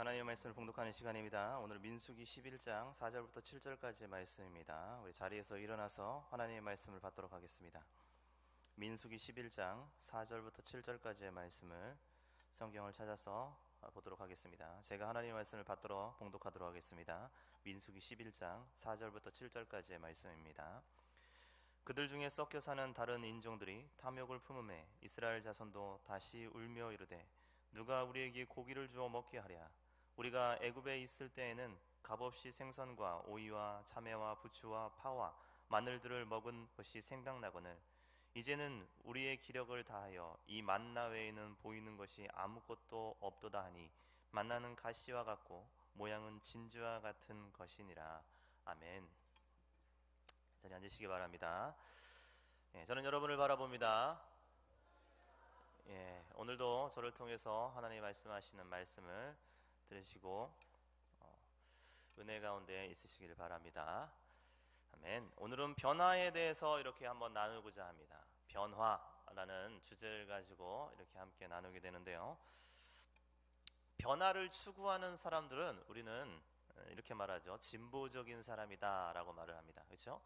하나님의 말씀을 봉독하는 시간입니다. 오늘 민수기 11장 4절부터 7절까지의 말씀입니다. 우리 자리에서 일어나서 하나님의 말씀을 받도록 하겠습니다. 민수기 11장 4절부터 7절까지의 말씀을 성경을 찾아서 보도록 하겠습니다. 제가 하나님의 말씀을 받도록 봉독하도록 하겠습니다. 민수기 11장 4절부터 7절까지의 말씀입니다. 그들 중에 섞여 사는 다른 인종들이 탐욕을 품음에 이스라엘 자손도 다시 울며 이르되 누가 우리에게 고기를 주어 먹게 하랴. 우리가 애굽에 있을 때에는 값없이 생선과 오이와 참외와 부추와 파와 마늘들을 먹은 것이 생각나거늘 이제는 우리의 기력을 다하여 이 만나 외에는 보이는 것이 아무것도 없도다 하니 만나는 가시와 같고 모양은 진주와 같은 것이니라. 아멘. 자리에 앉으시기 바랍니다. 저는 여러분을 바라봅니다. 오늘도 저를 통해서 하나님이 말씀하시는 말씀을 들으시고 은혜 가운데 있으시기를 바랍니다. 아멘. 오늘은 변화에 대해서 이렇게 한번 나누고자 합니다. 변화라는 주제를 가지고 이렇게 함께 나누게 되는데요. 변화를 추구하는 사람들은 우리는 이렇게 말하죠. 진보적인 사람이다 라고 말을 합니다. 그렇죠?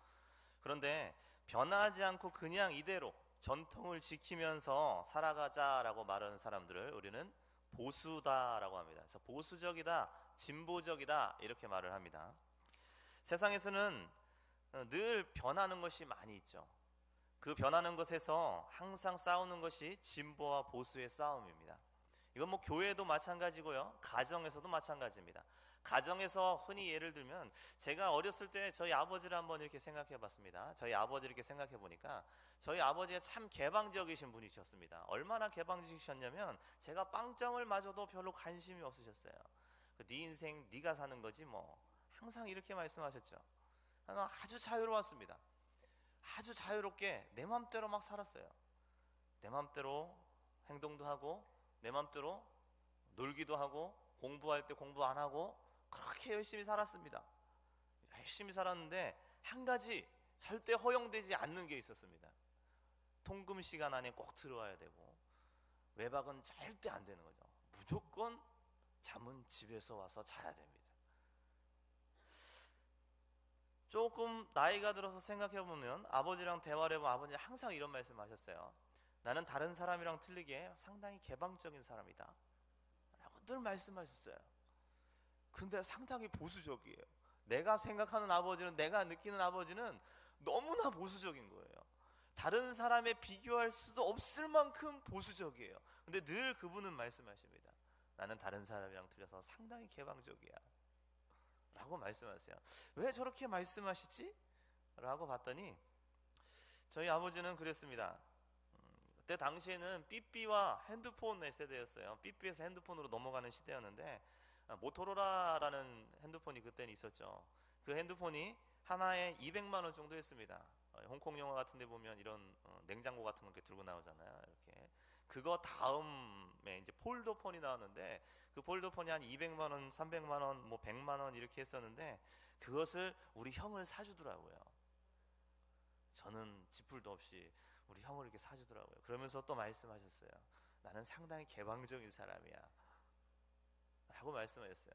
그런데 변하지 않고 그냥 이대로 전통을 지키면서 살아가자라고 말하는 사람들을 우리는 보수다라고 합니다. 그래서 보수적이다, 진보적이다 이렇게 말을 합니다. 세상에서는 늘 변하는 것이 많이 있죠. 그 변하는 것에서 항상 싸우는 것이 진보와 보수의 싸움입니다. 이건 뭐 교회도 마찬가지고요, 가정에서도 마찬가지입니다. 가정에서 흔히 예를 들면 제가 어렸을 때 저희 아버지를 한번 이렇게 생각해 봤습니다. 저희 아버지 이렇게 생각해 보니까 저희 아버지가 참 개방적이신 분이셨습니다. 얼마나 개방적이셨냐면 제가 빵점을 맞아도 별로 관심이 없으셨어요. 네 인생 네가 사는 거지 뭐, 항상 이렇게 말씀하셨죠. 아주 자유로웠습니다. 아주 자유롭게 내 맘대로 막 살았어요. 내 맘대로 행동도 하고 내 맘대로 놀기도 하고 공부할 때 공부 안 하고 그렇게 열심히 살았습니다. 열심히 살았는데 한 가지 절대 허용되지 않는 게 있었습니다. 통금 시간 안에 꼭 들어와야 되고 외박은 절대 안 되는 거죠. 무조건 잠은 집에서 와서 자야 됩니다. 조금 나이가 들어서 생각해보면 아버지랑 대화를 해보면 아버지는 항상 이런 말씀 하셨어요. 나는 다른 사람이랑 틀리게 상당히 개방적인 사람이다 라고 늘 말씀하셨어요. 근데 상당히 보수적이에요. 내가 생각하는 아버지는, 내가 느끼는 아버지는 너무나 보수적인 거예요. 다른 사람에 비교할 수도 없을 만큼 보수적이에요. 근데 늘 그분은 말씀하십니다. 나는 다른 사람이랑 틀려서 상당히 개방적이야 라고 말씀하세요. 왜 저렇게 말씀하시지? 라고 봤더니 저희 아버지는 그랬습니다. 그때 당시에는 삐삐와 핸드폰의 세대였어요. 삐삐에서 핸드폰으로 넘어가는 시대였는데 모토로라라는 핸드폰이 그때는 있었죠. 그 핸드폰이 하나에 200만 원 정도 했습니다. 홍콩 영화 같은 데 보면 이런 냉장고 같은 거 이렇게 들고 나오잖아요. 이렇게. 그거 다음에 이제 폴더폰이 나왔는데 그 폴더폰이 한 200만 원, 300만 원, 뭐 100만 원 이렇게 했었는데 그것을 우리 형을 사주더라고요. 저는 지풀도 없이 우리 형을 이렇게 사주더라고요. 그러면서 또 말씀하셨어요. 나는 상당히 개방적인 사람이야 라고 말씀하셨어요.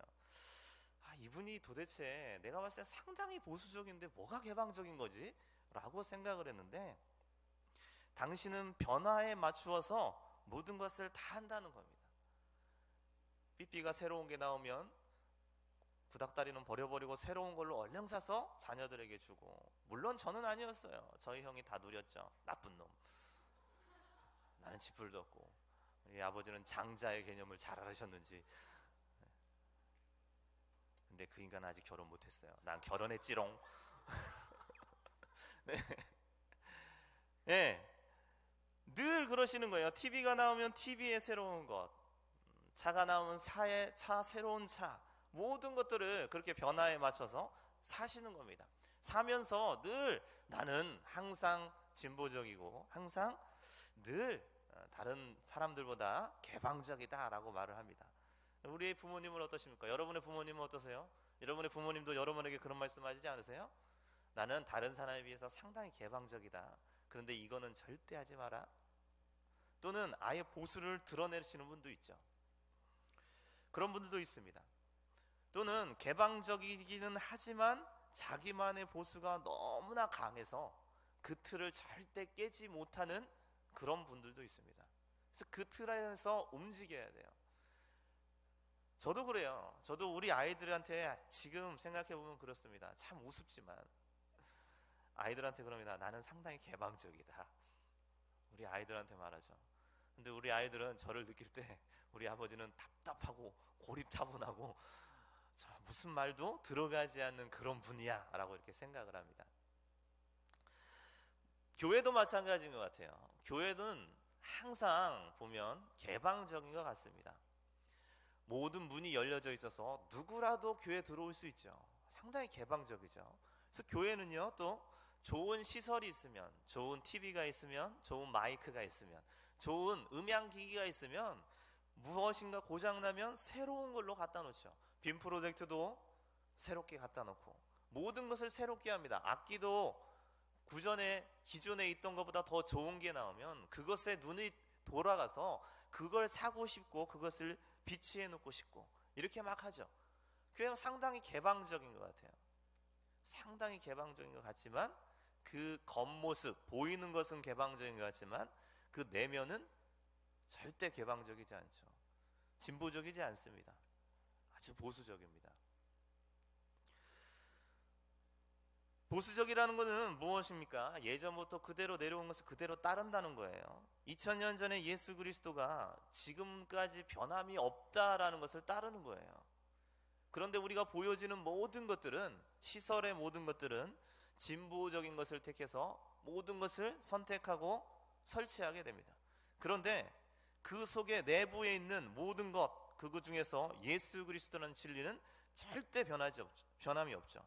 이분이 도대체 내가 봤을 때 상당히 보수적인데 뭐가 개방적인 거지? 라고 생각을 했는데 당신은 변화에 맞추어서 모든 것을 다 한다는 겁니다. 삐삐가 새로운 게 나오면 구닥다리는 버려버리고 새로운 걸로 얼른 사서 자녀들에게 주고, 물론 저는 아니었어요. 저희 형이 다 누렸죠. 나쁜 놈. 나는 지풀도 없고. 우리 아버지는 장자의 개념을 잘 알으셨는지. 근데 그 인간은 아직 결혼 못했어요. 난 결혼했지롱. 네. 네. 늘 그러시는 거예요. TV가 나오면 TV에 새로운 것, 차가 나오면 차 새로운 차, 모든 것들을 그렇게 변화에 맞춰서 사시는 겁니다. 사면서 늘 나는 항상 진보적이고 항상 늘 다른 사람들보다 개방적이다 라고 말을 합니다. 우리의 부모님은 어떠십니까? 여러분의 부모님은 어떠세요? 여러분의 부모님도 여러분에게 그런 말씀 하시지 않으세요? 나는 다른 사람에 비해서 상당히 개방적이다. 그런데 이거는 절대 하지 마라. 또는 아예 보수를 드러내시는 분도 있죠. 그런 분들도 있습니다. 또는 개방적이기는 하지만 자기만의 보수가 너무나 강해서 그 틀을 절대 깨지 못하는 그런 분들도 있습니다. 그래서 그 틀 안에서 움직여야 돼요. 저도 그래요. 저도 우리 아이들한테 지금 생각해보면 그렇습니다. 참 우습지만 아이들한테 그럽니다. 나는 상당히 개방적이다. 우리 아이들한테 말하죠. 근데 우리 아이들은 저를 느낄 때 우리 아버지는 답답하고 고리타분하고 무슨 말도 들어가지 않는 그런 분이야 라고 이렇게 생각을 합니다. 교회도 마찬가지인 것 같아요. 교회는 항상 보면 개방적인 것 같습니다. 모든 문이 열려져 있어서 누구라도 교회에 들어올 수 있죠. 상당히 개방적이죠. 그래서 교회는요, 또 좋은 시설이 있으면, 좋은 TV가 있으면, 좋은 마이크가 있으면, 좋은 음향기기가 있으면 무엇인가 고장나면 새로운 걸로 갖다 놓죠. 빔 프로젝트도 새롭게 갖다 놓고 모든 것을 새롭게 합니다. 악기도 기존에 있던 것보다 더 좋은 게 나오면 그것에 눈이 돌아가서 그걸 사고 싶고 그것을 비치해 놓고 싶고 이렇게 막 하죠. 그래서 상당히 개방적인 것 같아요. 상당히 개방적인 것 같지만 그 겉모습, 보이는 것은 개방적인 것 같지만 그 내면은 절대 개방적이지 않죠. 진보적이지 않습니다. 아주 보수적입니다. 보수적이라는 것은 무엇입니까? 예전부터 그대로 내려온 것을 그대로 따른다는 거예요. 2000년 전에 예수 그리스도가 지금까지 변함이 없다라는 것을 따르는 거예요. 그런데 우리가 보여지는 모든 것들은, 시설의 모든 것들은 진보적인 것을 택해서 모든 것을 선택하고 설치하게 됩니다. 그런데 그 속에 내부에 있는 모든 것, 그 중에서 예수 그리스도라는 진리는 절대 변함이 없죠.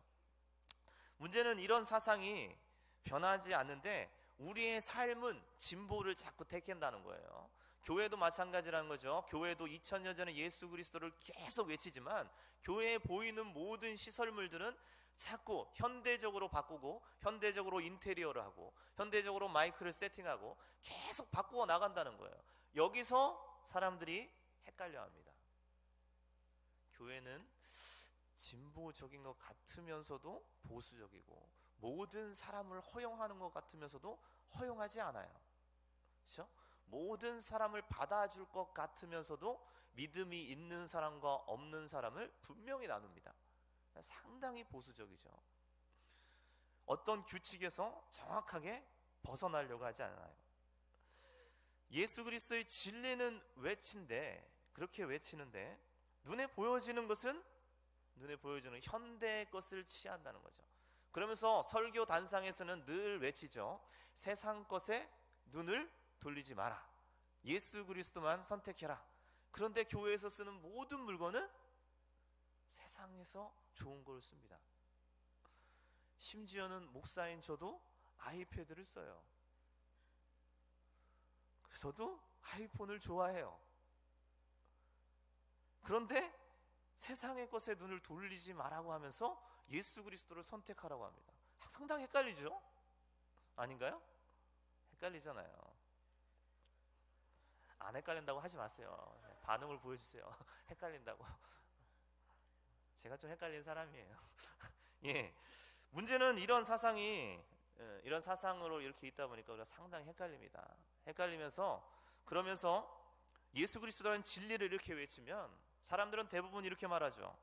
문제는 이런 사상이 변하지 않는데 우리의 삶은 진보를 자꾸 택한다는 거예요. 교회도 마찬가지라는 거죠. 교회도 2000년 전에 예수 그리스도를 계속 외치지만 교회에 보이는 모든 시설물들은 자꾸 현대적으로 바꾸고 현대적으로 인테리어를 하고 현대적으로 마이크를 세팅하고 계속 바꾸어 나간다는 거예요. 여기서 사람들이 헷갈려합니다. 교회는 진보적인 것 같으면서도 보수적이고 모든 사람을 허용하는 것 같으면서도 허용하지 않아요. 그렇죠? 모든 사람을 받아줄 것 같으면서도 믿음이 있는 사람과 없는 사람을 분명히 나눕니다. 상당히 보수적이죠. 어떤 규칙에서 정확하게 벗어나려고 하지 않아요. 예수 그리스도의 진리는 그렇게 외치는데 눈에 보여지는 현대의 것을 취한다는 거죠. 그러면서 설교 단상에서는 늘 외치죠. 세상 것에 눈을 돌리지 마라. 예수 그리스도만 선택해라. 그런데 교회에서 쓰는 모든 물건은 세상에서 좋은 걸 씁니다. 심지어는 목사인 저도 아이패드를 써요. 저도 아이폰을 좋아해요. 그런데 세상의 것에 눈을 돌리지 말라고 하면서 예수 그리스도를 선택하라고 합니다. 상당히 헷갈리죠? 아닌가요? 헷갈리잖아요. 안 헷갈린다고 하지 마세요. 반응을 보여주세요. 헷갈린다고. 제가 좀 헷갈린 사람이에요. 예, 문제는 이런 사상으로 이렇게 있다 보니까 우리가 상당히 헷갈립니다. 그러면서 예수 그리스도라는 진리를 이렇게 외치면 사람들은 대부분 이렇게 말하죠.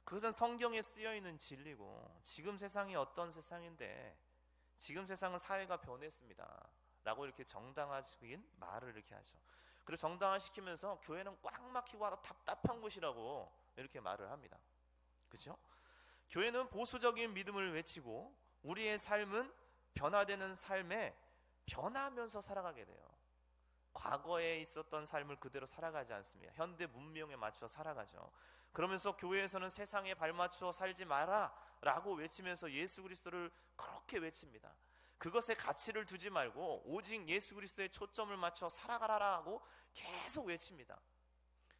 그것은 성경에 쓰여 있는 진리고 지금 세상이 어떤 세상인데 지금 세상은 사회가 변했습니다 라고 이렇게 정당화시킨 말을 이렇게 하죠. 그리고 정당화시키면서 교회는 꽉 막히고 아주 답답한 곳이라고 이렇게 말을 합니다. 그렇죠? 교회는 보수적인 믿음을 외치고 우리의 삶은 변화되는 삶에 변하면서 살아가게 돼요. 과거에 있었던 삶을 그대로 살아가지 않습니다. 현대 문명에 맞춰 살아가죠. 그러면서 교회에서는 세상에 발맞춰 살지 마라 라고 외치면서 예수 그리스도를 그렇게 외칩니다. 그것에 가치를 두지 말고 오직 예수 그리스도에 초점을 맞춰 살아가라고 계속 외칩니다.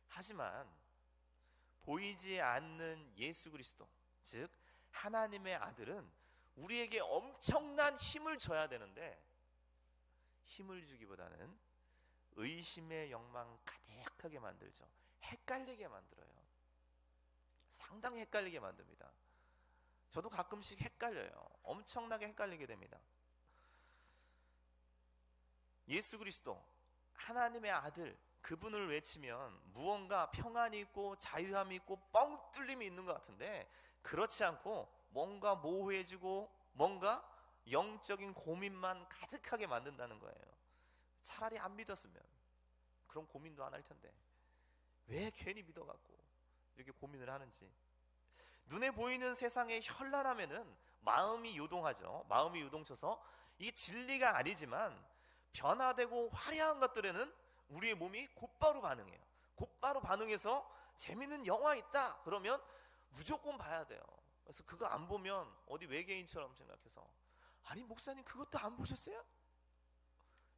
하지만 보이지 않는 예수 그리스도, 즉 하나님의 아들은 우리에게 엄청난 힘을 줘야 되는데 힘을 주기보다는 의심의 영망 가득하게 만들죠. 헷갈리게 만들어요. 상당히 헷갈리게 만듭니다. 저도 가끔씩 헷갈려요. 엄청나게 헷갈리게 됩니다. 예수 그리스도 하나님의 아들, 그분을 외치면 무언가 평안이 있고 자유함이 있고 뻥 뚫림이 있는 것 같은데, 그렇지 않고 뭔가 모호해지고 뭔가 영적인 고민만 가득하게 만든다는 거예요. 차라리 안 믿었으면 그런 고민도 안 할 텐데 왜 괜히 믿어갖고 이렇게 고민을 하는지. 눈에 보이는 세상의 현란함에는 마음이 요동하죠. 마음이 요동쳐서 이게 진리가 아니지만 변화되고 화려한 것들에는 우리의 몸이 곧바로 반응해요. 곧바로 반응해서 재밌는 영화 있다 그러면 무조건 봐야 돼요. 그래서 그거 안 보면 어디 외계인처럼 생각해서, 아니 목사님 그것도 안 보셨어요?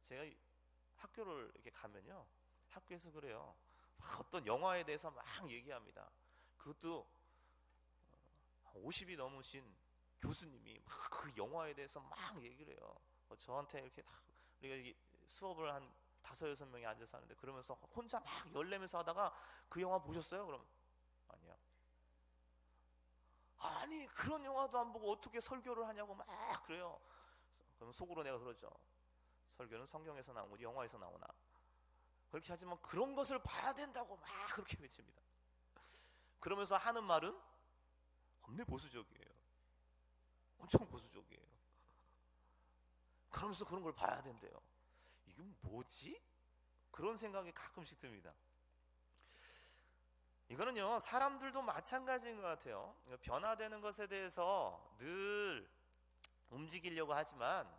제가 학교를 이렇게 가면요, 학교에서 그래요. 막 어떤 영화에 대해서 막 얘기합니다. 그것도 50이 넘으신 교수님이 막 그 영화에 대해서 막 얘기를 해요. 저한테 이렇게 우리가 수업을 한 5-6명이 앉아서 하는데, 그러면서 혼자 막 열내면서 하다가 그 영화 보셨어요? 그러면 아니요. 아니 그런 영화도 안 보고 어떻게 설교를 하냐고 막 그래요. 그럼 속으로 내가 그러죠. 설교는 성경에서 나온 거지 영화에서 나오나? 그렇게 하지만 그런 것을 봐야 된다고 막 그렇게 외칩니다. 그러면서 하는 말은 겁내 보수적이에요. 엄청 보수적이에요. 그러면서 그런 걸 봐야 된대요. 이건 뭐지? 그런 생각이 가끔씩 듭니다. 이거는요, 사람들도 마찬가지인 것 같아요. 변화되는 것에 대해서 늘 움직이려고 하지만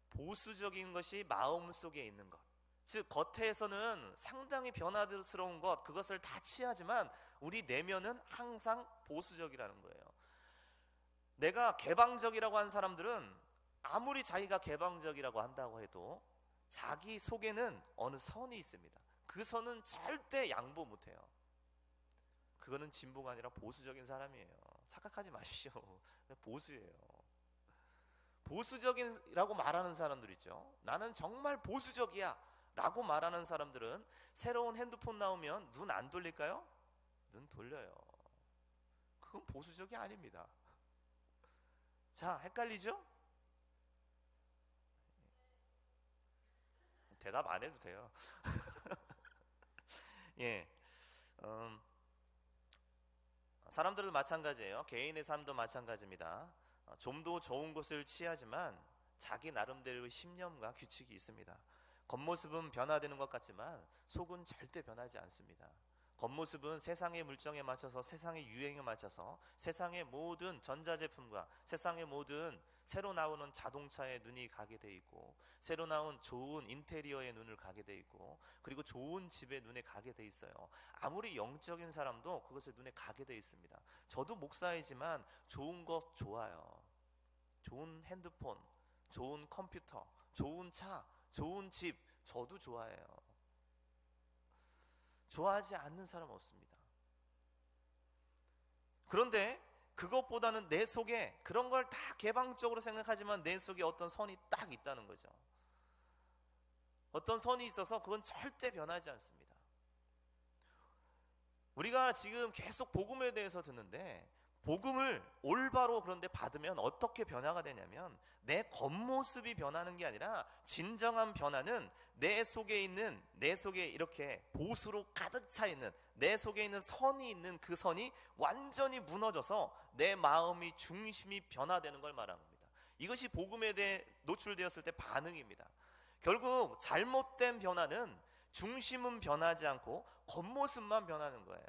보수적인 것이 마음 속에 있는 것, 즉 겉에서는 상당히 변화스러운 것, 그것을 다 취하지만 우리 내면은 항상 보수적이라는 거예요. 내가 개방적이라고 한 사람들은 아무리 자기가 개방적이라고 한다고 해도 자기 속에는 어느 선이 있습니다. 그 선은 절대 양보 못해요. 그거는 진보가 아니라 보수적인 사람이에요. 착각하지 마십시오. 보수예요. 보수적이라고 말하는 사람들 있죠. 나는 정말 보수적이야 라고 말하는 사람들은 새로운 핸드폰 나오면 눈 안 돌릴까요? 눈 돌려요. 그건 보수적이 아닙니다. 자, 헷갈리죠? 대답 안 해도 돼요. 예, 사람들도 마찬가지예요. 개인의 삶도 마찬가지입니다. 좀 더 좋은 것을 취하지만 자기 나름대로의 신념과 규칙이 있습니다. 겉모습은 변화되는 것 같지만 속은 절대 변하지 않습니다. 겉모습은 세상의 물정에 맞춰서, 세상의 유행에 맞춰서 세상의 모든 전자제품과 세상의 모든 새로 나오는 자동차에 눈이 가게 돼 있고, 새로 나온 좋은 인테리어에 눈을 가게 돼 있고, 그리고 좋은 집에 눈에 가게 돼 있어요. 아무리 영적인 사람도 그것에 눈에 가게 돼 있습니다. 저도 목사이지만 좋은 것 좋아요. 좋은 핸드폰, 좋은 컴퓨터, 좋은 차, 좋은 집 저도 좋아해요. 좋아하지 않는 사람 없습니다. 그런데 그것보다는 내 속에 그런 걸 다 개방적으로 생각하지만 내 속에 어떤 선이 딱 있다는 거죠. 어떤 선이 있어서 그건 절대 변하지 않습니다. 우리가 지금 계속 복음에 대해서 듣는데, 복음을 올바로 그런데 받으면 어떻게 변화가 되냐면, 내 겉모습이 변하는 게 아니라 진정한 변화는 내 속에 이렇게 보수로 가득 차 있는 내 속에 있는 선이 있는 그 선이 완전히 무너져서 내 마음이 중심이 변화되는 걸 말합니다. 이것이 복음에 대해 노출되었을 때 반응입니다. 결국 잘못된 변화는 중심은 변하지 않고 겉모습만 변하는 거예요.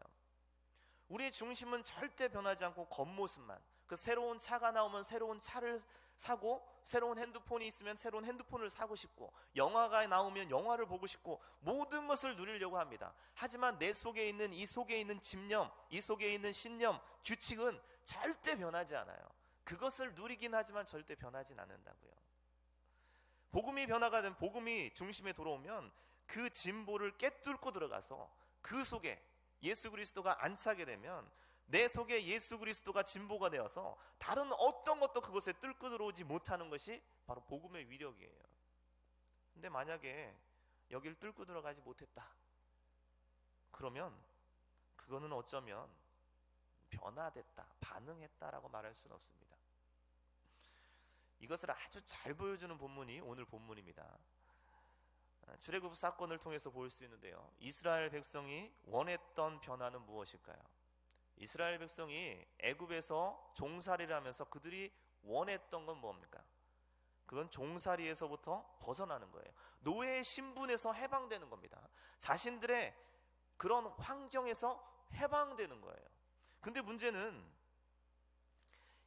우리의 중심은 절대 변하지 않고 겉모습만. 그 새로운 차가 나오면 새로운 차를 사고, 새로운 핸드폰이 있으면 새로운 핸드폰을 사고 싶고, 영화가 나오면 영화를 보고 싶고, 모든 것을 누리려고 합니다. 하지만 내 속에 있는 이 속에 있는 집념, 이 속에 있는 신념, 규칙은 절대 변하지 않아요. 그것을 누리긴 하지만 절대 변하진 않는다고요. 복음이 변화가 된, 복음이 중심에 들어오면 그 진보를 깨뚫고 들어가서 그 속에 예수 그리스도가 안차게 되면 내 속에 예수 그리스도가 진보가 되어서 다른 어떤 것도 그것에 뚫고 들어오지 못하는 것이 바로 복음의 위력이에요. 근데 만약에 여길 뚫고 들어가지 못했다, 그러면 그거는 어쩌면 변화됐다, 반응했다라고 말할 수는 없습니다. 이것을 아주 잘 보여주는 본문이 오늘 본문입니다. 출애굽 사건을 통해서 볼 수 있는데요, 이스라엘 백성이 원했던 변화는 무엇일까요? 이스라엘 백성이 애굽에서 종살이를 하면서 그들이 원했던 건 뭡니까? 그건 종살이에서부터 벗어나는 거예요. 노예의 신분에서 해방되는 겁니다. 자신들의 그런 환경에서 해방되는 거예요. 근데 문제는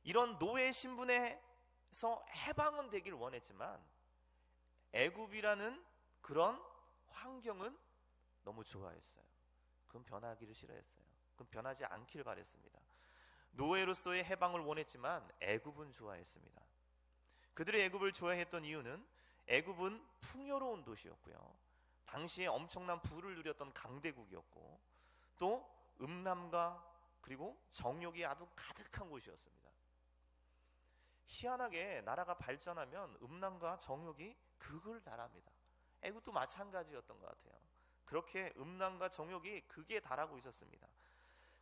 이런 노예 신분에서 해방은 되길 원했지만 애굽이라는 그런 환경은 너무 좋아했어요. 그건 변하기를 싫어했어요. 그건 변하지 않길 바랬습니다. 노예로서의 해방을 원했지만 애굽은 좋아했습니다. 그들이 애굽을 좋아했던 이유는 애굽은 풍요로운 도시였고요, 당시에 엄청난 부를 누렸던 강대국이었고, 또 음란과 그리고 정욕이 아주 가득한 곳이었습니다. 희한하게 나라가 발전하면 음란과 정욕이 극을 달합니다. 애굽도 마찬가지였던 것 같아요. 그렇게 음란과 정욕이 극에 달하고 있었습니다.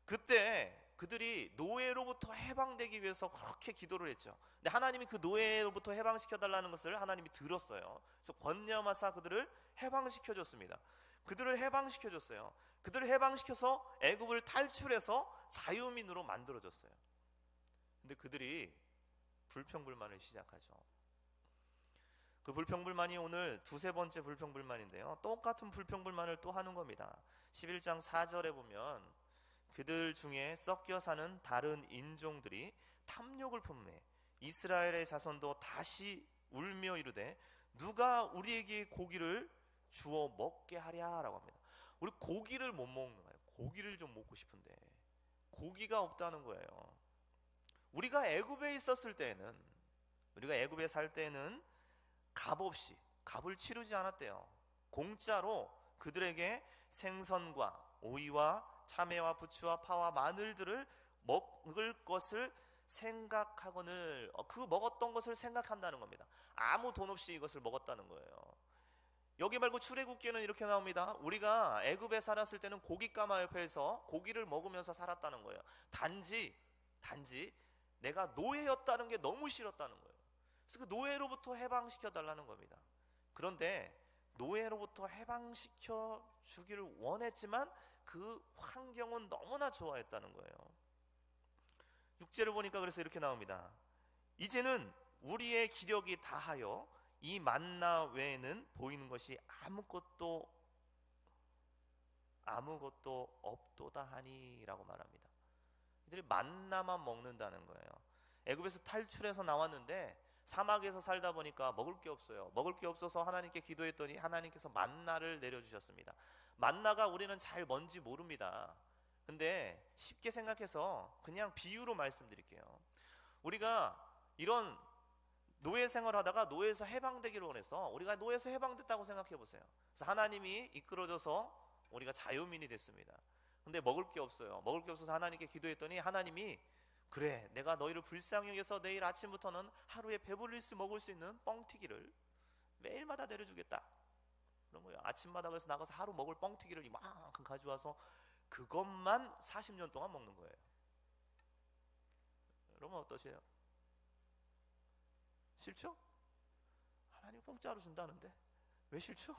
그때 그들이 노예로부터 해방되기 위해서 그렇게 기도를 했죠. 근데 하나님이 그 노예로부터 해방시켜달라는 것을 하나님이 들었어요. 그래서 권념하사 그들을 해방시켜줬습니다. 그들을 해방시켜줬어요. 그들을 해방시켜서 애굽을 탈출해서 자유민으로 만들어줬어요. 근데 그들이 불평불만을 시작하죠. 그 불평불만이 오늘 두세 번째 불평불만인데요, 똑같은 불평불만을 또 하는 겁니다. 11장 4절에 보면 그들 중에 섞여 사는 다른 인종들이 탐욕을 품매 이스라엘의 자손도 다시 울며 이르되 누가 우리에게 고기를 주어 먹게 하랴라고 합니다. 우리 고기를 못 먹는 거예요. 고기를 좀 먹고 싶은데 고기가 없다는 거예요. 우리가 애굽에 있었을 때는, 우리가 애굽에 살 때는 값없이, 값을 치르지 않았대요. 공짜로 그들에게 생선과 오이와 참외와 부추와 파와 마늘들을 먹을 것을 생각하거늘, 그 먹었던 것을 생각한다는 겁니다. 아무 돈 없이 이것을 먹었다는 거예요. 여기 말고 출애굽기에는 이렇게 나옵니다. 우리가 애굽에 살았을 때는 고깃가마 옆에서 고기를 먹으면서 살았다는 거예요. 단지 내가 노예였다는 게 너무 싫었다는 거예요. 그래서 그 노예로부터 해방시켜 달라는 겁니다. 그런데 노예로부터 해방시켜 주기를 원했지만 그 환경은 너무나 좋아했다는 거예요. 6절을 보니까 그래서 이렇게 나옵니다. 이제는 우리의 기력이 다하여 이 만나 외에는 보이는 것이 아무것도 없도다 하니라고 말합니다. 이들이 만나만 먹는다는 거예요. 애굽에서 탈출해서 나왔는데 사막에서 살다 보니까 먹을 게 없어요. 먹을 게 없어서 하나님께 기도했더니 하나님께서 만나를 내려주셨습니다. 만나가 우리는 잘 뭔지 모릅니다. 근데 쉽게 생각해서 그냥 비유로 말씀드릴게요. 우리가 이런 노예 생활하다가 노예에서 해방되기를 원해서 우리가 노예에서 해방됐다고 생각해 보세요. 그래서 하나님이 이끌어줘서 우리가 자유민이 됐습니다. 근데 먹을 게 없어요. 먹을 게 없어서 하나님께 기도했더니 하나님이 그래, 내가 너희를 불쌍히 여겨서 내일 아침부터는 하루에 배불릴 수 먹을 수 있는 뻥튀기를 매일마다 내려주겠다, 그런 거예요. 아침마다 그래서 나가서 하루 먹을 뻥튀기를 이만큼 가져와서 그것만 40년 동안 먹는 거예요. 여러분 어떠세요? 싫죠? 하나님 공짜로 준다는데 왜 싫죠?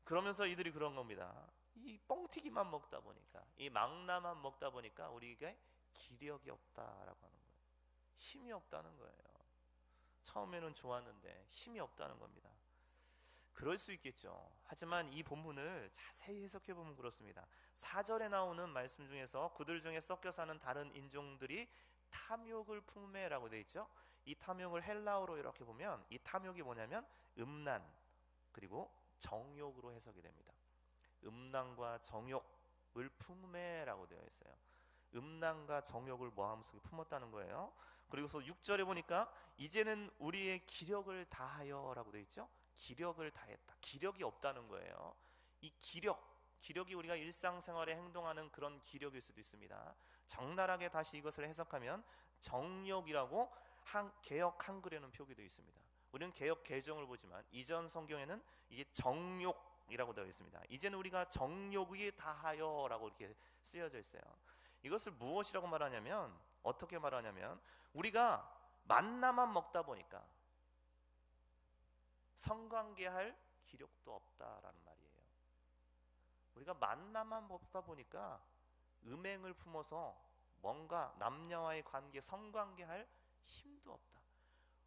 그러면서 이들이 그런 겁니다. 이 뻥튀기만 먹다 보니까, 이 망나만 먹다 보니까 우리에게 기력이 없다라고 하는 거예요. 힘이 없다는 거예요. 처음에는 좋았는데 힘이 없다는 겁니다. 그럴 수 있겠죠. 하지만 이 본문을 자세히 해석해 보면 그렇습니다. 4절에 나오는 말씀 중에서 그들 중에 섞여 사는 다른 인종들이 탐욕을 품매라고 되어 있죠. 이 탐욕을 헬라어로 이렇게 보면 이 탐욕이 뭐냐면 음란 그리고 정욕으로 해석이 됩니다. 음란과 정욕을 품매라고 되어 있어요. 음란과 정욕을 마음속에 품었다는 거예요. 그리고서 6절에 보니까 이제는 우리의 기력을 다하여 라고 되어 있죠. 기력을 다했다. 기력이 없다는 거예요. 이 기력이 우리가 일상생활에 행동하는 그런 기력일 수도 있습니다. 적나라하게 다시 이것을 해석하면 정욕이라고 개역 한글에는 표기되어 있습니다. 우리는 개역 개정을 보지만 이전 성경에는 이게 정욕, 정욕이라고 되어 있습니다. 이제는 우리가 정욕이 다하여라고 이렇게 쓰여져 있어요. 이것을 무엇이라고 말하냐면, 어떻게 말하냐면, 우리가 만나만 먹다 보니까 성관계할 기력도 없다라는 말이에요. 우리가 만나만 먹다 보니까 음행을 품어서 뭔가 남녀와의 관계, 성관계할 힘도 없다.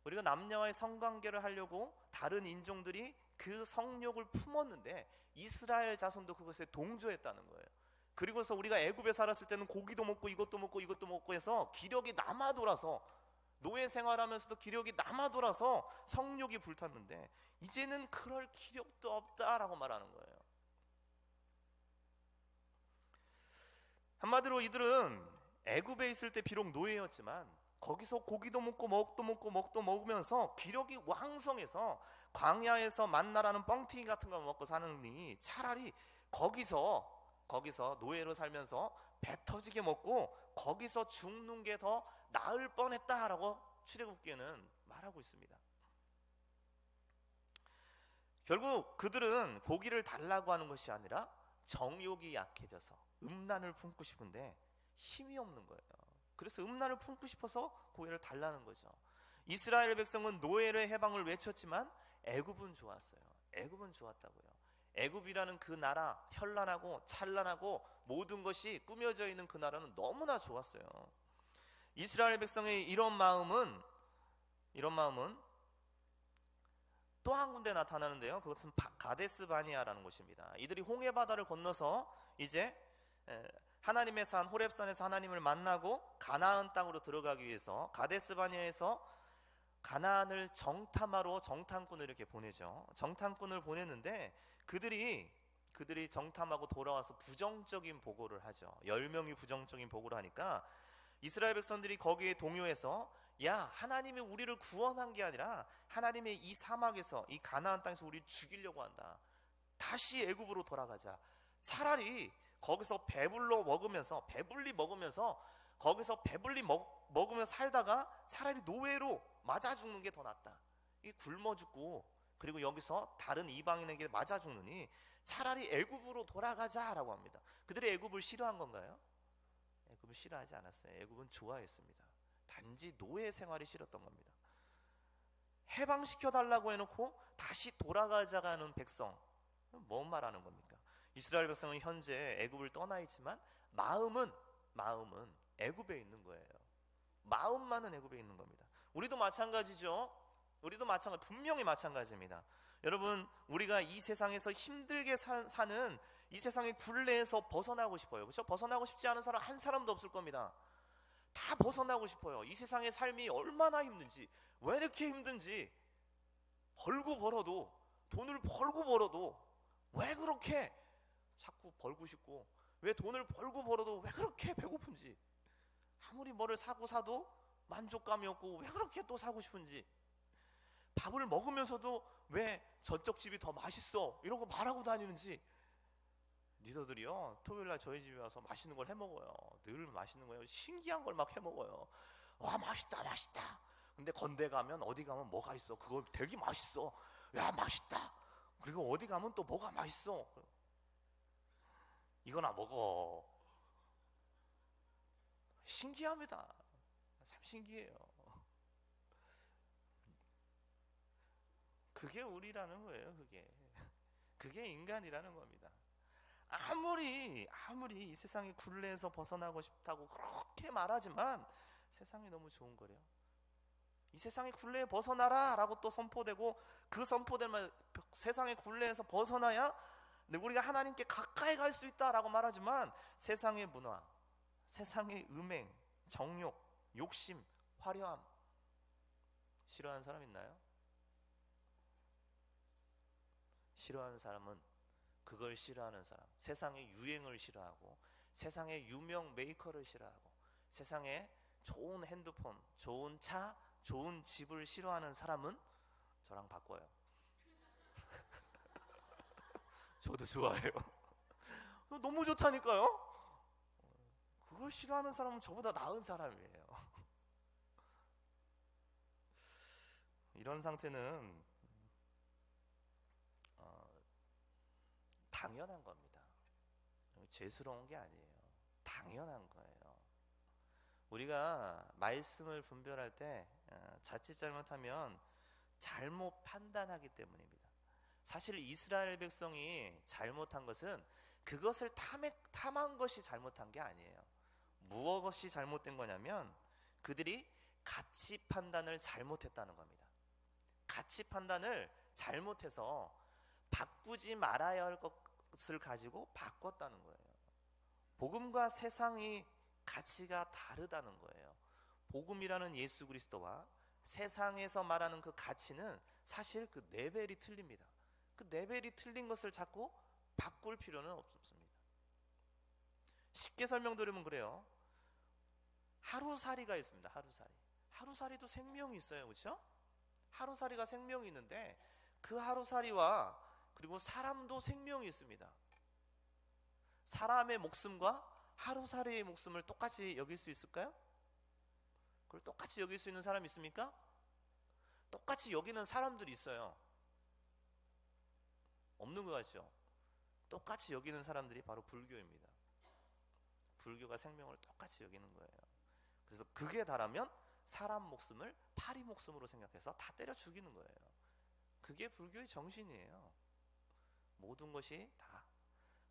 우리가 남녀와의 성관계를 하려고 다른 인종들이 그 성욕을 품었는데 이스라엘 자손도 그것에 동조했다는 거예요. 그리고서 우리가 애굽에 살았을 때는 고기도 먹고 이것도 먹고 이것도 먹고 해서 기력이 남아 돌아서, 노예 생활하면서도 기력이 남아 돌아서 성욕이 불탔는데 이제는 그럴 기력도 없다라고 말하는 거예요. 한마디로 이들은 애굽에 있을 때 비록 노예였지만 거기서 고기도 먹고 먹도 먹으면서 기력이 왕성해서 광야에서 만나라는 뻥튀기 같은 거 먹고 사느니 차라리 거기서 노예로 살면서 배 터지게 먹고 거기서 죽는 게 더 나을 뻔했다라고 출애굽기에는 말하고 있습니다. 결국 그들은 고기를 달라고 하는 것이 아니라 정욕이 약해져서 음란을 품고 싶은데 힘이 없는 거예요. 그래서 음란을 품고 싶어서 고기를 달라는 거죠. 이스라엘 백성은 노예의 해방을 외쳤지만 애굽은 좋았어요. 애굽은 좋았다고요. 애굽이라는 그 나라, 현란하고 찬란하고 모든 것이 꾸며져 있는 그 나라는 너무나 좋았어요. 이스라엘 백성의 이런 마음은 또 한 군데 나타나는데요. 그것은 가데스 바니아라는 곳입니다. 이들이 홍해 바다를 건너서 이제 하나님의 산 호렙산에서 하나님을 만나고 가나안 땅으로 들어가기 위해서 가데스 바니아에서 가나안을 정탐하러 정탐꾼을 이렇게 보내죠. 정탐꾼을 보냈는데 그들이 정탐하고 돌아와서 부정적인 보고를 하죠. 10명이 부정적인 보고를 하니까 이스라엘 백성들이 거기에 동요해서, 야, 하나님이 우리를 구원한 게 아니라 하나님의 이 사막에서, 이 가나안 땅에서 우리를 죽이려고 한다. 다시 애굽으로 돌아가자. 차라리 거기서 배불리 먹으면서 거기서 배불리 먹으면서 살다가 차라리 노예로 맞아 죽는 게 더 낫다. 이 굶어 죽고 그리고 여기서 다른 이방인에게 맞아 죽느니 차라리 애굽으로 돌아가자라고 합니다. 그들이 애굽을 싫어한 건가요? 애굽을 싫어하지 않았어요. 애굽은 좋아했습니다. 단지 노예 생활이 싫었던 겁니다. 해방시켜 달라고 해놓고 다시 돌아가자가 하는 백성, 뭔 말하는 겁니까? 이스라엘 백성은 현재 애굽을 떠나 있지만 마음은 애굽에 있는 거예요. 마음만은 애굽에 있는 겁니다. 우리도 마찬가지죠. 분명히 마찬가지입니다. 여러분, 우리가 이 세상에서 힘들게 사는 이 세상의 굴레에서 벗어나고 싶어요. 그렇죠? 벗어나고 싶지 않은 사람 한 사람도 없을 겁니다. 다 벗어나고 싶어요. 이 세상의 삶이 얼마나 힘든지, 왜 이렇게 힘든지, 돈을 벌고 벌어도 왜 그렇게 자꾸 벌고 싶고, 왜 돈을 벌고 벌어도 왜 그렇게 배고픈지, 아무리 뭐를 사도 만족감이 없고 왜 그렇게 또 사고 싶은지, 밥을 먹으면서도 왜 저쪽 집이 더 맛있어 이러고 말하고 다니는지. 리더들이요, 토요일날 저희 집에 와서 맛있는 걸 해먹어요. 늘 맛있는 거예요. 신기한 걸 막 해먹어요. 와, 맛있다. 근데 건대 가면, 어디 가면 뭐가 있어. 그거 되게 맛있어. 야, 맛있다. 그리고 어디 가면 또 뭐가 맛있어. 이거나 먹어. 신기합니다. 참 신기해요. 그게 우리라는 거예요. 그게 인간이라는 겁니다. 아무리 이 세상의 굴레에서 벗어나고 싶다고 그렇게 말하지만 세상이 너무 좋은 거래요. 이 세상의 굴레에 벗어나라 라고 또 선포되고, 그 선포되면 세상의 굴레에서 벗어나야 우리가 하나님께 가까이 갈 수 있다라고 말하지만 세상의 문화, 세상의 음행, 정욕, 욕심, 화려함 싫어하는 사람 있나요? 싫어하는 사람은 그걸 싫어하는 사람, 세상의 유행을 싫어하고 세상의 유명 메이커를 싫어하고 세상에 좋은 핸드폰, 좋은 차, 좋은 집을 싫어하는 사람은 저랑 바꿔요. 저도 좋아해요. 너무 좋다니까요. 그걸 싫어하는 사람은 저보다 나은 사람이에요. 이런 상태는 당연한 겁니다. 죄스러운 게 아니에요. 당연한 거예요. 우리가 말씀을 분별할 때 자칫 잘못하면 잘못 판단하기 때문입니다. 사실 이스라엘 백성이 잘못한 것은 그것을 탐한 것이 잘못한 게 아니에요. 무엇이 잘못된 거냐면 그들이 가치 판단을 잘못했다는 겁니다. 가치 판단을 잘못해서 바꾸지 말아야 할 것을 가지고 바꿨다는 거예요. 복음과 세상이 가치가 다르다는 거예요. 복음이라는 예수 그리스도와 세상에서 말하는 그 가치는 사실 그 레벨이 틀립니다. 그 레벨이 틀린 것을 자꾸 바꿀 필요는 없습니다. 쉽게 설명드리면 그래요. 하루살이가 있습니다. 하루살이도 생명이 있어요. 그렇죠? 하루살이가 생명이 있는데 그 하루살이와 그리고 사람도 생명이 있습니다. 사람의 목숨과 하루살이의 목숨을 똑같이 여길 수 있을까요? 그걸 똑같이 여길 수 있는 사람이 있습니까? 똑같이 여기는 사람들이 있어요. 없는 것 같죠? 똑같이 여기는 사람들이 바로 불교입니다. 불교가 생명을 똑같이 여기는 거예요. 그래서 그게 다라면 사람 목숨을 파리 목숨으로 생각해서 다 때려 죽이는 거예요. 그게 불교의 정신이에요. 모든 것이 다.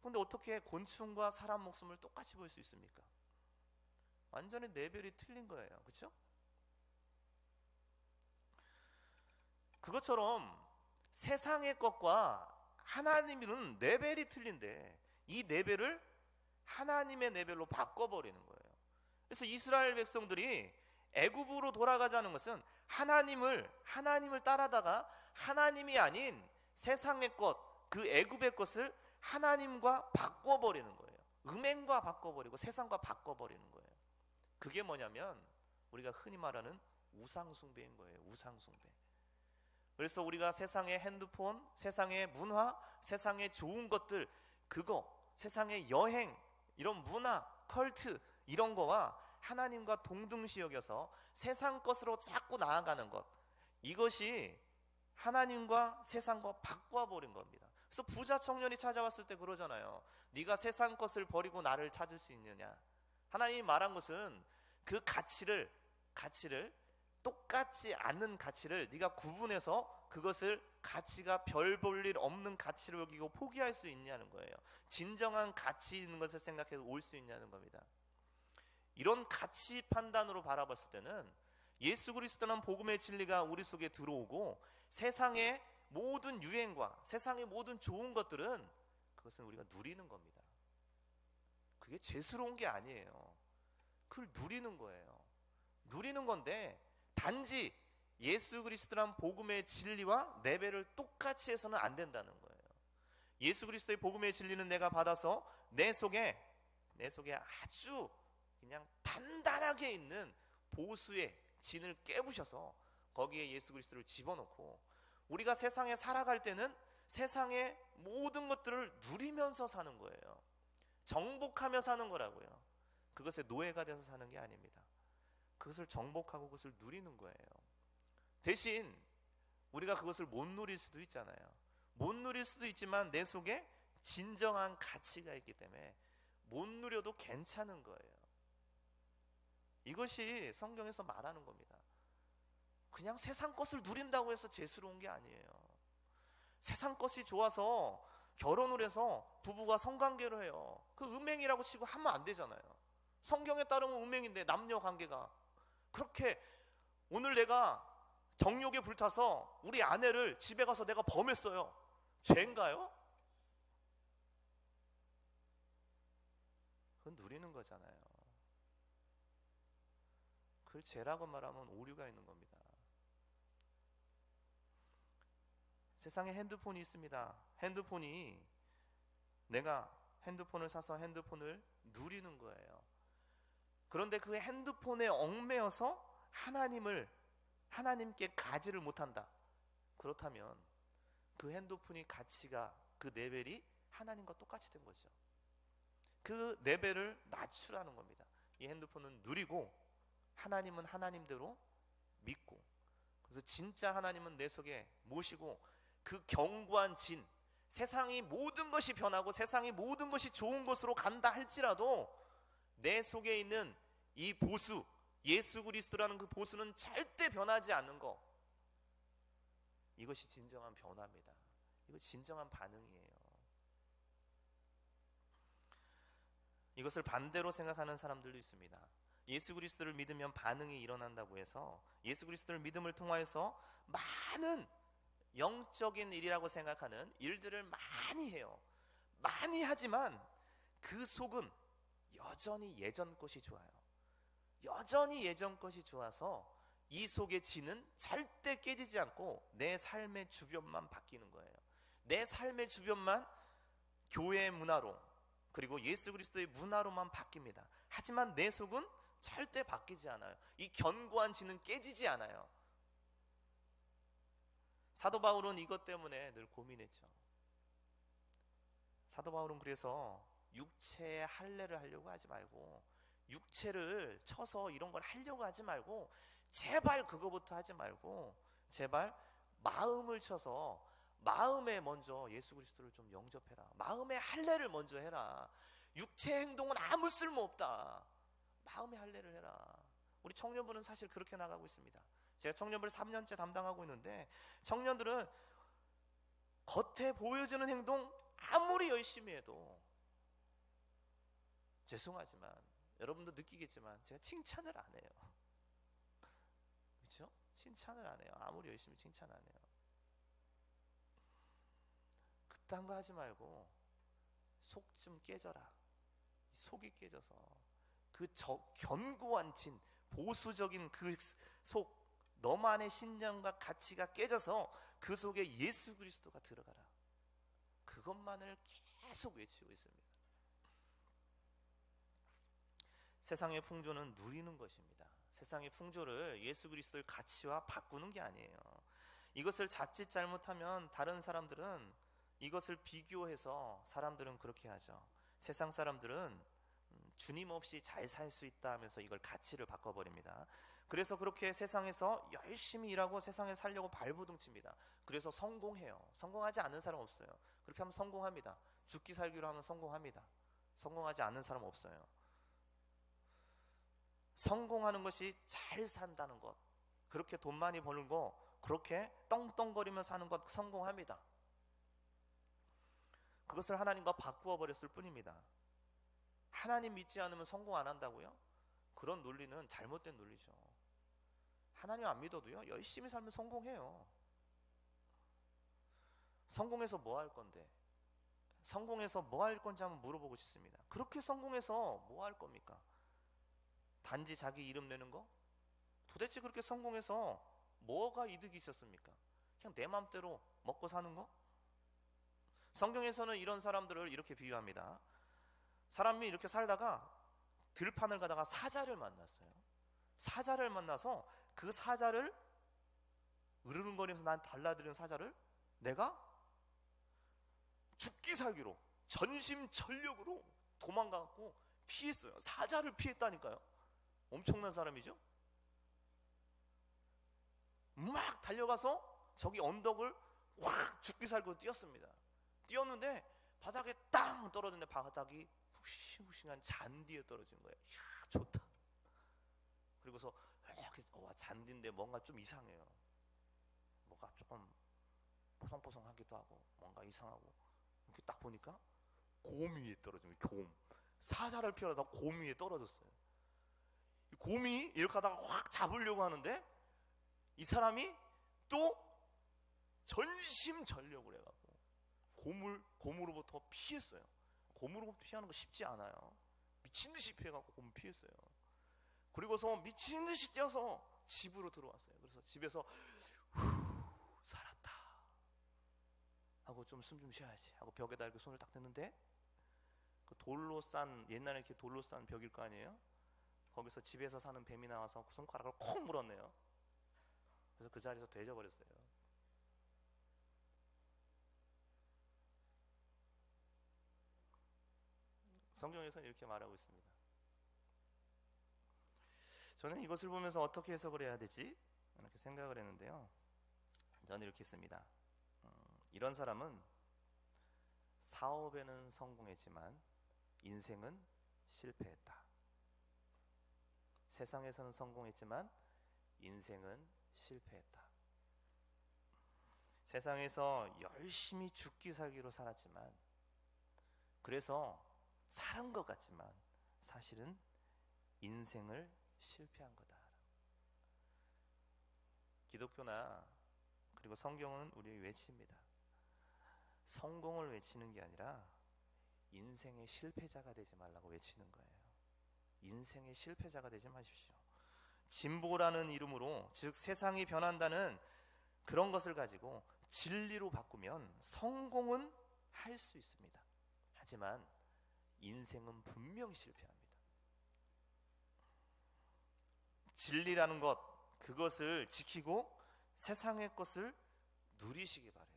근데 어떻게 곤충과 사람 목숨을 똑같이 볼 수 있습니까? 완전히 레벨이 틀린 거예요. 그렇죠? 그것처럼 세상의 것과 하나님은 레벨이 틀린데 이 레벨을 하나님의 레벨로 바꿔버리는 거예요. 그래서 이스라엘 백성들이 애굽으로 돌아가자는 것은 하나님을 따라다가 하나님이 아닌 세상의 것, 그 애굽의 것을 하나님과 바꿔버리는 거예요. 음행과 바꿔버리고 세상과 바꿔버리는 거예요. 그게 뭐냐면 우리가 흔히 말하는 우상숭배인 거예요. 우상숭배. 그래서 우리가 세상의 핸드폰, 세상의 문화, 세상의 좋은 것들, 그거, 세상의 여행, 이런 문화, 컬트 이런 거와 하나님과 동등시 여겨서 세상 것으로 자꾸 나아가는 것, 이것이 하나님과 세상과 바꿔버린 겁니다. 그래서 부자 청년이 찾아왔을 때 그러잖아요. 네가 세상 것을 버리고 나를 찾을 수 있느냐. 하나님이 말한 것은 그 가치를 똑같지 않는 가치를 네가 구분해서 그것을 가치가 별 볼 일 없는 가치로 여기고 포기할 수 있냐는 거예요. 진정한 가치 있는 것을 생각해서 올 수 있냐는 겁니다. 이런 가치 판단으로 바라봤을 때는 예수 그리스도는 복음의 진리가 우리 속에 들어오고 세상의 모든 유행과 세상의 모든 좋은 것들은 그것은 우리가 누리는 겁니다. 그게 죄스러운 게 아니에요. 그걸 누리는 거예요. 누리는 건데 단지 예수 그리스도란 복음의 진리와 레벨을 똑같이 해서는 안 된다는 거예요. 예수 그리스도의 복음의 진리는 내가 받아서 내 속에 아주 그냥 단단하게 있는 보수의 진을 깨부셔서 거기에 예수 그리스도를 집어넣고 우리가 세상에 살아갈 때는 세상의 모든 것들을 누리면서 사는 거예요. 정복하며 사는 거라고요. 그것의 노예가 돼서 사는 게 아닙니다. 그것을 정복하고 그것을 누리는 거예요. 대신 우리가 그것을 못 누릴 수도 있잖아요. 못 누릴 수도 있지만 내 속에 진정한 가치가 있기 때문에 못 누려도 괜찮은 거예요. 이것이 성경에서 말하는 겁니다. 그냥 세상 것을 누린다고 해서 죄스러운 게 아니에요. 세상 것이 좋아서 결혼을 해서 부부가 성관계를 해요. 그 음행이라고 치고 하면 안 되잖아요. 성경에 따르면 음행인데 남녀 관계가 그렇게 오늘 내가 정욕에 불타서 우리 아내를 집에 가서 내가 범했어요. 죄인가요? 그건 누리는 거잖아요. 그걸 죄라고 말하면 오류가 있는 겁니다. 세상에 핸드폰이 있습니다. 내가 핸드폰을 사서 핸드폰을 누리는 거예요. 그런데 그 핸드폰에 얽매여서 하나님께 가지를 못한다. 그렇다면 그 핸드폰이 가치가 그 레벨이 하나님과 똑같이 된 거죠. 그 레벨을 낮추라는 겁니다. 이 핸드폰은 누리고 하나님은 하나님대로 믿고 그래서 진짜 하나님은 내 속에 모시고 그 견고한 진, 세상이 모든 것이 변하고 세상이 모든 것이 좋은 것으로 간다 할지라도 내 속에 있는 이 보수, 예수 그리스도라는 그 보수는 절대 변하지 않는 것, 이것이 진정한 변화입니다. 이거 진정한 반응이에요. 이것을 반대로 생각하는 사람들도 있습니다. 예수 그리스도를 믿으면 반응이 일어난다고 해서 예수 그리스도를 믿음을 통하여서 많은 영적인 일이라고 생각하는 일들을 많이 해요. 많이 하지만 그 속은 여전히 예전 것이 좋아요. 여전히 예전 것이 좋아서 이 속의 진은 절대 깨지지 않고 내 삶의 주변만 바뀌는 거예요. 내 삶의 주변만 교회의 문화로, 그리고 예수 그리스도의 문화로만 바뀝니다. 하지만 내 속은 절대 바뀌지 않아요. 이 견고한 진은 깨지지 않아요. 사도 바울은 이것 때문에 늘 고민했죠. 사도 바울은 그래서 육체의 할례를 하려고 하지 말고, 육체를 쳐서 이런 걸 하려고 하지 말고, 제발 그거부터 하지 말고, 제발 마음을 쳐서 마음에 먼저 예수 그리스도를 좀 영접해라. 마음의 할례를 먼저 해라. 육체 행동은 아무 쓸모 없다. 마음의 할례를 해라. 우리 청년부는 사실 그렇게 나가고 있습니다. 제가 청년부를 3년째 담당하고 있는데, 청년들은 겉에 보여주는 행동 아무리 열심히 해도, 죄송하지만 여러분도 느끼겠지만 제가 칭찬을 안 해요. 그렇죠? 칭찬을 안 해요. 아무리 열심히 칭찬 안 해요. 그딴 거 하지 말고 속 좀 깨져라. 속이 깨져서 그 견고한 진, 보수적인 그 속, 너만의 신념과 가치가 깨져서 그 속에 예수 그리스도가 들어가라. 그것만을 계속 외치고 있습니다. 세상의 풍조는 누리는 것입니다. 세상의 풍조를 예수 그리스도의 가치와 바꾸는 게 아니에요. 이것을 자칫 잘못하면 다른 사람들은 이것을 비교해서 사람들은 그렇게 하죠. 세상 사람들은 주님 없이 잘 살 수 있다 하면서 이걸 가치를 바꿔버립니다. 그래서 그렇게 세상에서 열심히 일하고 세상에 살려고 발버둥칩니다. 그래서 성공해요. 성공하지 않는 사람 없어요. 그렇게 하면 성공합니다. 죽기 살기로 하면 성공합니다. 성공하지 않는 사람 없어요. 성공하는 것이 잘 산다는 것, 그렇게 돈 많이 버는 거, 그렇게 떵떵거리며 사는 것 성공합니다. 그것을 하나님과 바꾸어 버렸을 뿐입니다. 하나님 믿지 않으면 성공 안 한다고요? 그런 논리는 잘못된 논리죠. 하나님 안 믿어도요, 열심히 살면 성공해요. 성공해서 뭐 할 건데? 성공해서 뭐 할 건지 한번 물어보고 싶습니다. 그렇게 성공해서 뭐 할 겁니까? 단지 자기 이름 내는 거? 도대체 그렇게 성공해서 뭐가 이득이 있었습니까? 그냥 내 맘대로 먹고 사는 거? 성경에서는 이런 사람들을 이렇게 비유합니다. 사람이 이렇게 살다가 들판을 가다가 사자를 만났어요. 사자를 만나서 그 사자를 으르렁거리면서 난 달라드리는 사자를 내가 죽기 살기로 전심전력으로 도망가고 피했어요. 사자를 피했다니까요. 엄청난 사람이죠. 막 달려가서 저기 언덕을 확 죽기 살기로 뛰었습니다. 뛰었는데 바닥에 땅 떨어졌는데 바닥이 푹신푹신한 잔디에 떨어진 거예요. 이야, 좋다. 그리고서 와, 잔디인데 뭔가 좀 이상해요. 뭐가 조금 뽀송뽀송하기도 하고 뭔가 이상하고, 이렇게 딱 보니까 곰 위에 떨어진 거예요. 곰. 사자를 피하다가 곰 위에 떨어졌어요. 곰이 이렇게 하다가 확 잡으려고 하는데 이 사람이 또 전심전력을 해가지고 곰으로부터 피했어요. 곰으로부터 피하는 거 쉽지 않아요. 미친듯이 피해갖고 곰을 피했어요. 그리고서 미친듯이 뛰어서 집으로 들어왔어요. 그래서 집에서 살았다 하고 좀 숨 좀 쉬어야지 하고 벽에다 이렇게 손을 딱 댔는데, 그 돌로 싼, 옛날에 이렇게 돌로 싼 벽일 거 아니에요? 거기서 집에서 사는 뱀이 나와서 그 손가락을 콕 물었네요. 그래서 그 자리에서 되져버렸어요. 성경에서는 이렇게 말하고 있습니다. 저는 이것을 보면서 어떻게 해석을 해야 되지? 이렇게 생각을 했는데요. 저는 이렇게 했습니다. 이런 사람은 사업에는 성공했지만 인생은 실패했다. 세상에서는 성공했지만 인생은 실패했다. 세상에서 열심히 죽기 살기로 살았지만, 그래서 살은 것 같지만 사실은 인생을 실패한 거다. 기독교나 그리고 성경은 우리에게 외칩니다. 성공을 외치는 게 아니라 인생의 실패자가 되지 말라고 외치는 거예요. 인생의 실패자가 되지 마십시오. 진보라는 이름으로, 즉 세상이 변한다는 그런 것을 가지고 진리로 바꾸면 성공은 할 수 있습니다. 하지만 인생은 분명히 실패합니다. 진리라는 것, 그것을 지키고 세상의 것을 누리시기 바라요.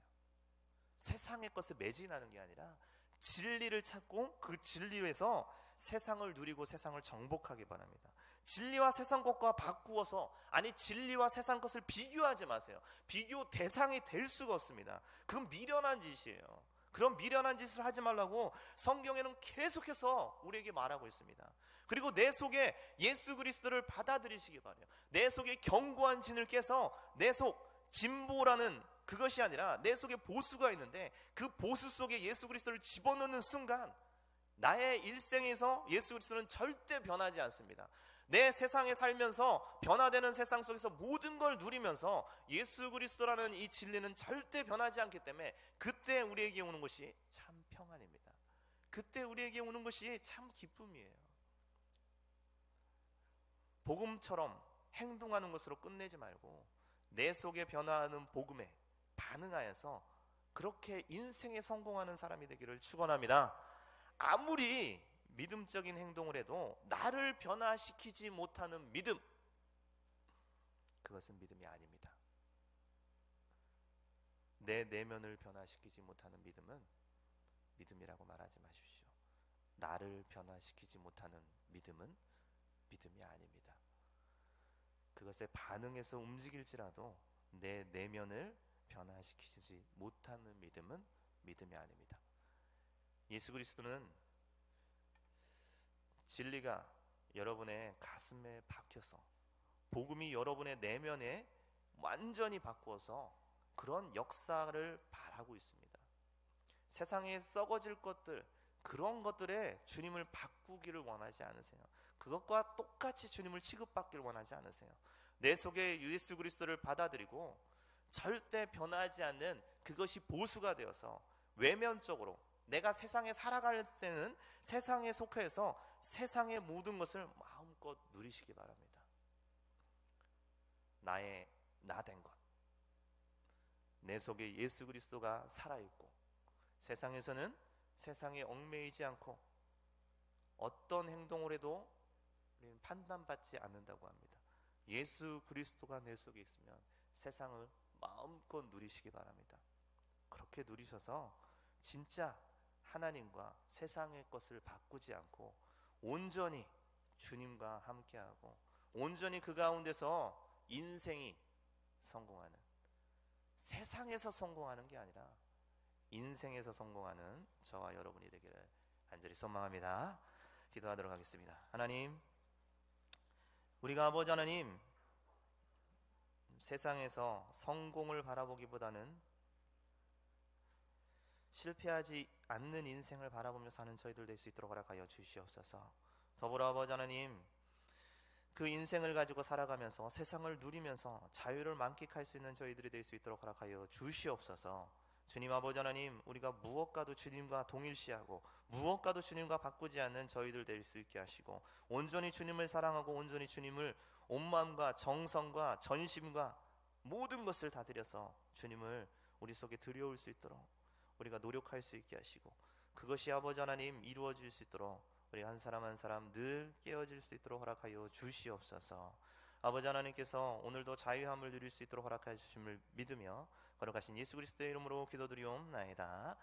세상의 것을 매진하는 게 아니라 진리를 찾고 그 진리에서 세상을 누리고 세상을 정복하기 바랍니다. 진리와 세상 것과 바꾸어서, 아니 진리와 세상 것을 비교하지 마세요. 비교 대상이 될 수가 없습니다. 그건 미련한 짓이에요. 그런 미련한 짓을 하지 말라고 성경에는 계속해서 우리에게 말하고 있습니다. 그리고 내 속에 예수 그리스도를 받아들이시기 바라요. 내 속에 견고한 진을 깨서 내 속 진보라는 그것이 아니라 내 속에 보수가 있는데, 그 보수 속에 예수 그리스도를 집어넣는 순간 나의 일생에서 예수 그리스도는 절대 변하지 않습니다. 내 세상에 살면서 변화되는 세상 속에서 모든 걸 누리면서 예수 그리스도라는 이 진리는 절대 변하지 않기 때문에 그때 우리에게 오는 것이 참 평안입니다. 그때 우리에게 오는 것이 참 기쁨이에요. 복음처럼 행동하는 것으로 끝내지 말고 내 속에 변화하는 복음에 반응하여서 그렇게 인생에 성공하는 사람이 되기를 축원합니다. 아무리 믿음적인 행동을 해도 나를 변화시키지 못하는 믿음, 그것은 믿음이 아닙니다. 내 내면을 변화시키지 못하는 믿음은 믿음이라고 말하지 마십시오. 나를 변화시키지 못하는 믿음은 믿음이 아닙니다. 그것에 반응해서 움직일지라도 내 내면을 변화시키지 못하는 믿음은 믿음이 아닙니다. 예수 그리스도는 진리가 여러분의 가슴에 박혀서 복음이 여러분의 내면에 완전히 바꾸어서 그런 역사를 바라고 있습니다. 세상에 썩어질 것들, 그런 것들에 주님을 바꾸기를 원하지 않으세요. 그것과 똑같이 주님을 취급받기를 원하지 않으세요. 내 속에 예수 그리스도를 받아들이고 절대 변하지 않는 그것이 보수가 되어서 외면적으로 내가 세상에 살아갈 때는 세상에 속해서 세상의 모든 것을 마음껏 누리시기 바랍니다. 나의 나된 것, 내 속에 예수 그리스도가 살아있고 세상에서는 세상에 얽매이지 않고 어떤 행동을 해도 우리는 판단받지 않는다고 합니다. 예수 그리스도가 내 속에 있으면 세상을 마음껏 누리시기 바랍니다. 그렇게 누리셔서 진짜 하나님과 세상의 것을 바꾸지 않고 온전히 주님과 함께하고 온전히 그 가운데서 인생이 성공하는, 세상에서 성공하는 게 아니라 인생에서 성공하는 저와 여러분이 되기를 간절히 소망합니다. 기도하도록 하겠습니다. 하나님, 우리가 아버지 하나님, 세상에서 성공을 바라보기보다는 실패하지 않는 인생을 바라보며 사는 저희들 될 수 있도록 허락하여 주시옵소서. 더불어 아버지 하나님, 그 인생을 가지고 살아가면서 세상을 누리면서 자유를 만끽할 수 있는 저희들이 될 수 있도록 허락하여 주시옵소서. 주님 아버지 하나님, 우리가 무엇과도 주님과 동일시하고 무엇과도 주님과 바꾸지 않는 저희들 될 수 있게 하시고 온전히 주님을 사랑하고 온전히 주님을 온 마음과 정성과 전심과 모든 것을 다 드려서 주님을 우리 속에 들여올 수 있도록 우리가 노력할 수 있게 하시고 그것이 아버지 하나님 이루어질 수 있도록 우리 한 사람 한 사람 늘 깨어질 수 있도록 허락하여 주시옵소서. 아버지 하나님께서 오늘도 자유함을 누릴 수 있도록 허락해 주심을 믿으며 거룩하신 예수 그리스도의 이름으로 기도드리옵나이다.